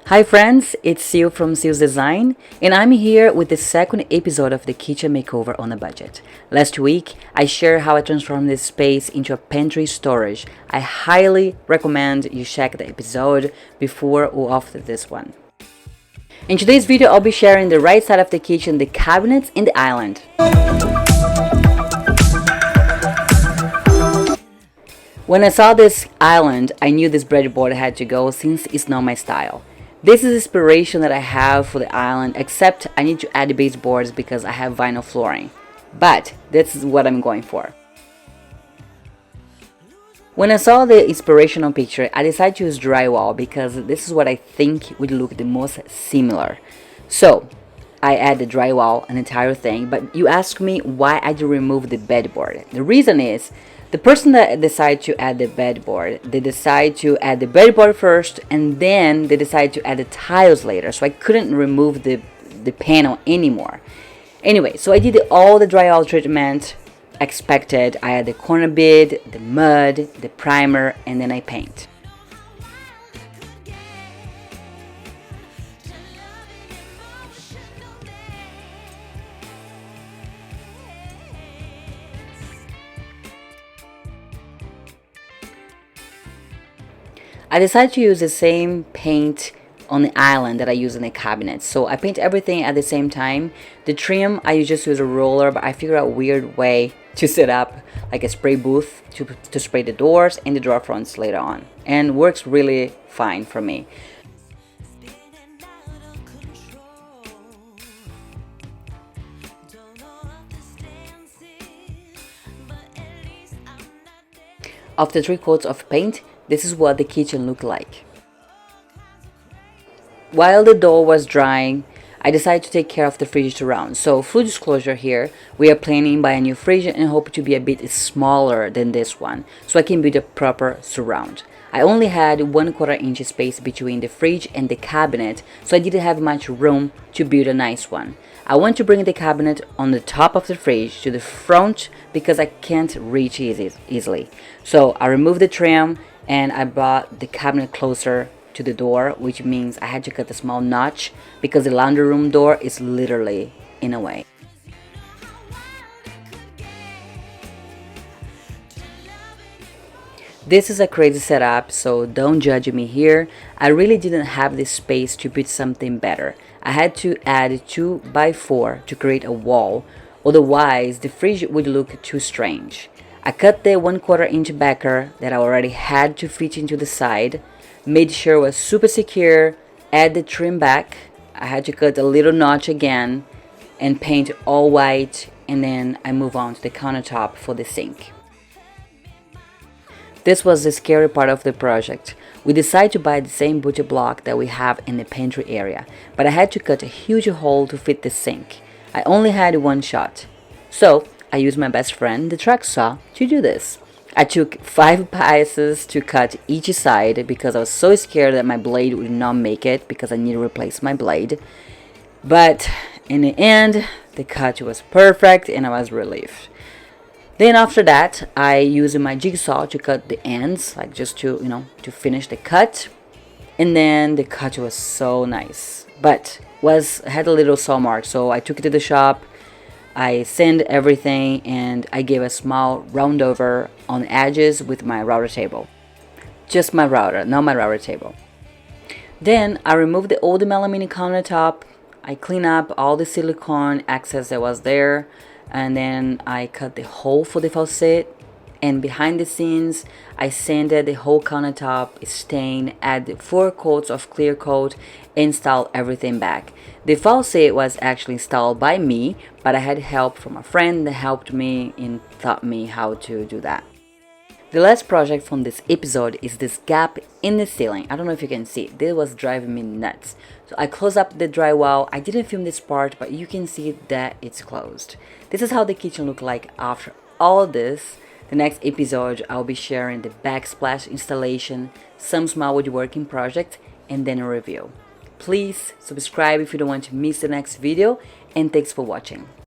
Hi friends, it's Sil from Sil's Design, and I'm here with the second episode of the kitchen makeover on a budget. Last week, I shared how I transformed this space into a pantry storage. I highly recommend you check the episode before or after this one. In today's video, I'll be sharing the right side of the kitchen, the cabinets, and the island. When I saw this island, I knew this breadboard had to go since it's not my style. This is inspiration that I have for the island, except I need to add the baseboards because I have vinyl flooring. But this is what I'm going for. When I saw the inspirational picture, I decided to use drywall because this is what I think would look the most similar. So I add the drywall, an entire thing, but you ask me why I did remove the bedboard. The reason is, the person that decide to add the bedboard, they decide to add the bedboard first and then they decide to add the tiles later. So I couldn't remove the panel anymore. Anyway, so I did all the drywall treatment expected. I add the corner bead, the mud, the primer, and then I paint. I decided to use the same paint on the island that I use in the cabinet. So I paint everything at the same time. The trim, I just use a roller, but I figured out a weird way to set up like a spray booth to spray the doors and the drawer fronts later on. And works really fine for me. After 3 coats of paint, this is what the kitchen looked like. While the door was drying, I decided to take care of the fridge surround. So full disclosure here, we are planning to buy a new fridge and hope to be a bit smaller than this one, so I can build a proper surround. I only had 1/4 inch space between the fridge and the cabinet, so I didn't have much room to build a nice one. I want to bring the cabinet on the top of the fridge to the front because I can't reach easily. So I removed the trim and I brought the cabinet closer to the door, which means I had to cut a small notch because the laundry room door is literally in a way. This is a crazy setup, so don't judge me here. I really didn't have the space to put something better. I had to add 2x4 to create a wall, otherwise the fridge would look too strange. I cut the 1/4 inch backer that I already had to fit into the side, made sure it was super secure, add the trim back. I had to cut a little notch again and paint all white, and then I move on to the countertop for the sink. This was the scary part of the project. We decided to buy the same butcher block that we have in the pantry area, but I had to cut a huge hole to fit the sink. I only had one shot. So I used my best friend, the track saw, to do this. I took 5 pieces to cut each side because I was so scared that my blade would not make it because I need to replace my blade. But in the end, the cut was perfect and I was relieved. Then after that, I used my jigsaw to cut the ends, like just to finish the cut. And then the cut was so nice, but had a little saw mark, so I took it to the shop. I sanded everything and I gave a small round over on the edges with my router table. Just my router, not my router table. Then I removed the old melamine countertop. I cleaned up all the silicone excess that was there, and then I cut the hole for the faucet. And behind the scenes, I sanded the whole countertop, stained, added 4 coats of clear coat, installed everything back. The faucet was actually installed by me, but I had help from a friend that helped me and taught me how to do that. The last project from this episode is this gap in the ceiling. I don't know if you can see, this was driving me nuts. So I closed up the drywall. I didn't film this part, but you can see that it's closed. This is how the kitchen looked like after all this. The next episode, I'll be sharing the backsplash installation, some small woodworking project, and then a review. Please subscribe if you don't want to miss the next video, and thanks for watching.